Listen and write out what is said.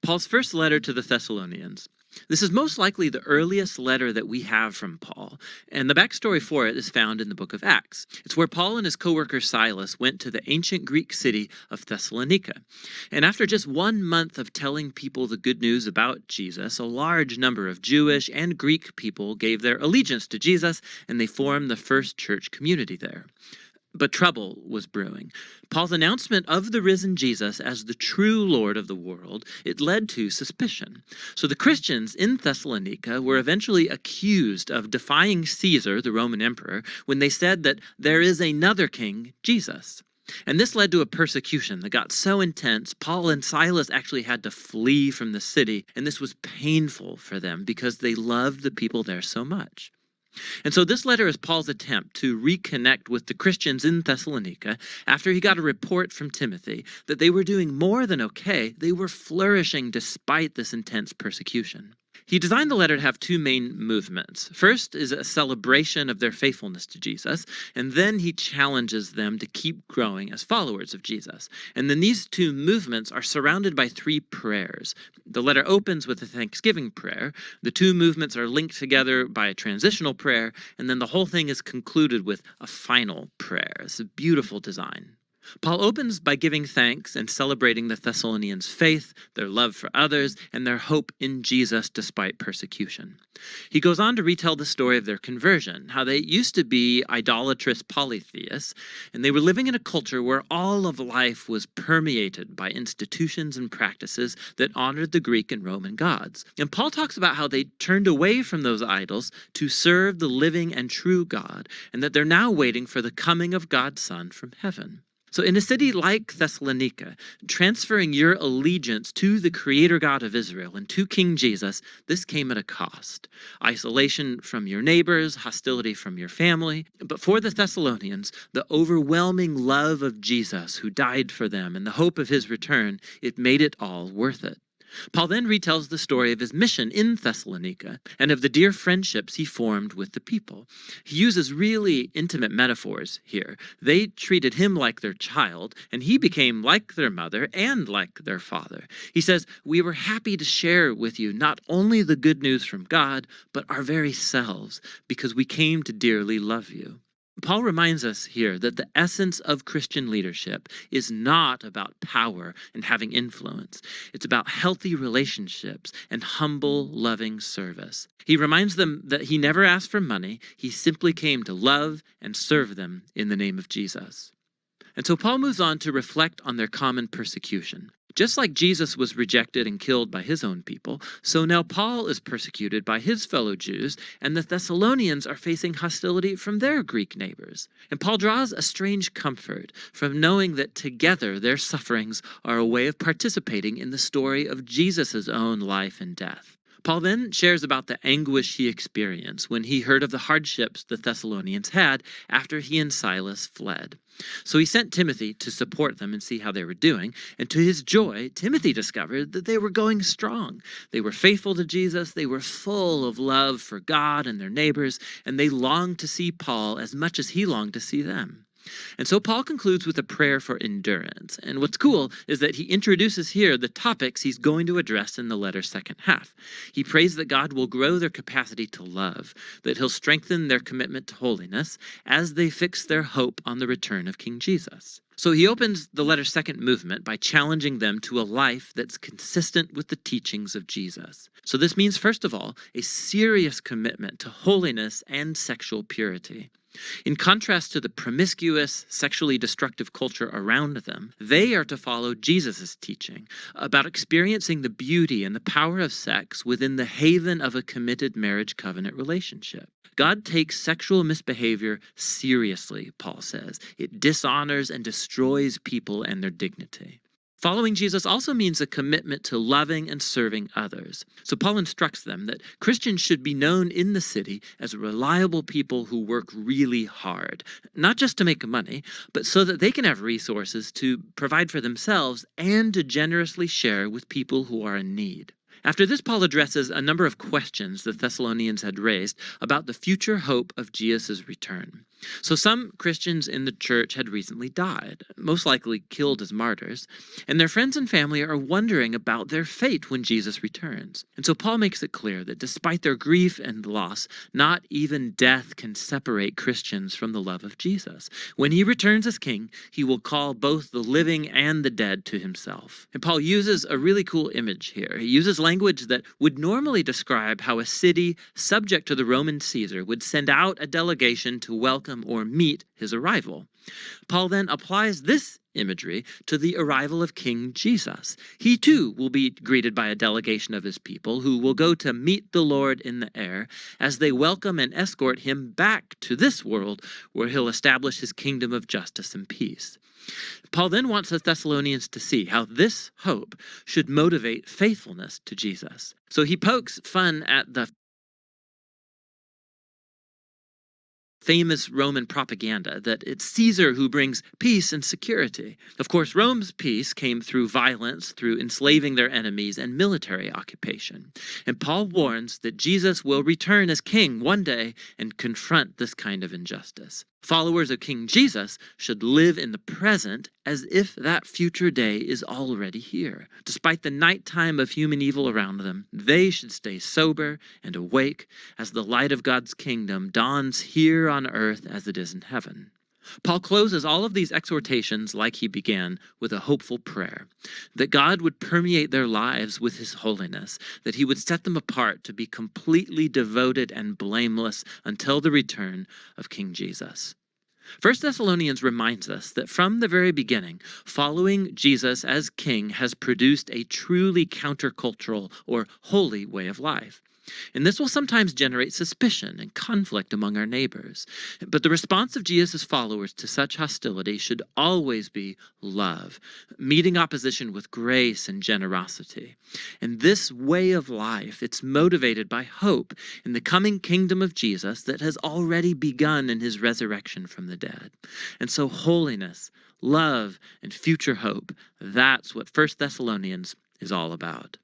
Paul's first letter to the Thessalonians. This is most likely the earliest letter that we have from Paul, and the backstory for it is found in the book of Acts. It's where Paul and his co-worker Silas went to the ancient Greek city of Thessalonica. And after just 1 month of telling people the good news about Jesus, a large number of Jewish and Greek people gave their allegiance to Jesus, and they formed the first church community there. But trouble was brewing. Paul's announcement of the risen Jesus as the true Lord of the world, it led to suspicion. So the Christians in Thessalonica were eventually accused of defying Caesar, the Roman emperor, when they said that there is another king, Jesus. And this led to a persecution that got so intense, Paul and Silas actually had to flee from the city, and this was painful for them because they loved the people there so much. And so this letter is Paul's attempt to reconnect with the Christians in Thessalonica after he got a report from Timothy that they were doing more than okay. They were flourishing despite this intense persecution. He designed the letter to have 2 main movements. First is a celebration of their faithfulness to Jesus, and then he challenges them to keep growing as followers of Jesus. And then these 2 movements are surrounded by 3 prayers. The letter opens with a thanksgiving prayer. The 2 movements are linked together by a transitional prayer, and then the whole thing is concluded with a final prayer. It's a beautiful design. Paul opens by giving thanks and celebrating the Thessalonians' faith, their love for others, and their hope in Jesus despite persecution. He goes on to retell the story of their conversion, how they used to be idolatrous polytheists, and they were living in a culture where all of life was permeated by institutions and practices that honored the Greek and Roman gods. And Paul talks about how they turned away from those idols to serve the living and true God, and that they're now waiting for the coming of God's Son from heaven. So in a city like Thessalonica, transferring your allegiance to the Creator God of Israel and to King Jesus, this came at a cost. Isolation from your neighbors, hostility from your family. But for the Thessalonians, the overwhelming love of Jesus who died for them and the hope of his return, it made it all worth it. Paul then retells the story of his mission in Thessalonica and of the dear friendships he formed with the people. He uses really intimate metaphors here. They treated him like their child, and he became like their mother and like their father. He says, "We were happy to share with you not only the good news from God, but our very selves, because we came to dearly love you." Paul reminds us here that the essence of Christian leadership is not about power and having influence. It's about healthy relationships and humble, loving service. He reminds them that he never asked for money. He simply came to love and serve them in the name of Jesus. And so Paul moves on to reflect on their common persecution. Just like Jesus was rejected and killed by his own people, so now Paul is persecuted by his fellow Jews, and the Thessalonians are facing hostility from their Greek neighbors. And Paul draws a strange comfort from knowing that together their sufferings are a way of participating in the story of Jesus' own life and death. Paul then shares about the anguish he experienced when he heard of the hardships the Thessalonians had after he and Silas fled. So he sent Timothy to support them and see how they were doing. And to his joy, Timothy discovered that they were going strong. They were faithful to Jesus. They were full of love for God and their neighbors. And they longed to see Paul as much as he longed to see them. And so Paul concludes with a prayer for endurance. And what's cool is that he introduces here the topics he's going to address in the letter's second half. He prays that God will grow their capacity to love, that he'll strengthen their commitment to holiness as they fix their hope on the return of King Jesus. So he opens the letter's second movement by challenging them to a life that's consistent with the teachings of Jesus. So this means, first of all, a serious commitment to holiness and sexual purity. In contrast to the promiscuous, sexually destructive culture around them, they are to follow Jesus' teaching about experiencing the beauty and the power of sex within the haven of a committed marriage covenant relationship. God takes sexual misbehavior seriously, Paul says. It dishonors and destroys people and their dignity. Following Jesus also means a commitment to loving and serving others. So Paul instructs them that Christians should be known in the city as reliable people who work really hard, not just to make money, but so that they can have resources to provide for themselves and to generously share with people who are in need. After this, Paul addresses a number of questions the Thessalonians had raised about the future hope of Jesus' return. So some Christians in the church had recently died, most likely killed as martyrs, and their friends and family are wondering about their fate when Jesus returns. And so Paul makes it clear that despite their grief and loss, not even death can separate Christians from the love of Jesus. When he returns as king, he will call both the living and the dead to himself. And Paul uses a really cool image here. He uses language that would normally describe how a city subject to the Roman Caesar would send out a delegation to welcome or meet his arrival. Paul then applies this imagery to the arrival of King Jesus. He too will be greeted by a delegation of his people who will go to meet the Lord in the air as they welcome and escort him back to this world where he'll establish his kingdom of justice and peace. Paul then wants the Thessalonians to see how this hope should motivate faithfulness to Jesus. So he pokes fun at the famous Roman propaganda that it's Caesar who brings peace and security. Of course, Rome's peace came through violence, through enslaving their enemies, and military occupation. And Paul warns that Jesus will return as king one day and confront this kind of injustice. Followers of King Jesus should live in the present as if that future day is already here. Despite the nighttime of human evil around them, they should stay sober and awake as the light of God's kingdom dawns here on earth as it is in heaven. Paul closes all of these exhortations like he began, with a hopeful prayer, that God would permeate their lives with his holiness, that he would set them apart to be completely devoted and blameless until the return of King Jesus. 1 Thessalonians reminds us that from the very beginning, following Jesus as king has produced a truly countercultural or holy way of life. And this will sometimes generate suspicion and conflict among our neighbors. But the response of Jesus' followers to such hostility should always be love, meeting opposition with grace and generosity. And this way of life, it's motivated by hope in the coming kingdom of Jesus that has already begun in his resurrection from the dead. And so holiness, love, and future hope, that's what 1 Thessalonians is all about.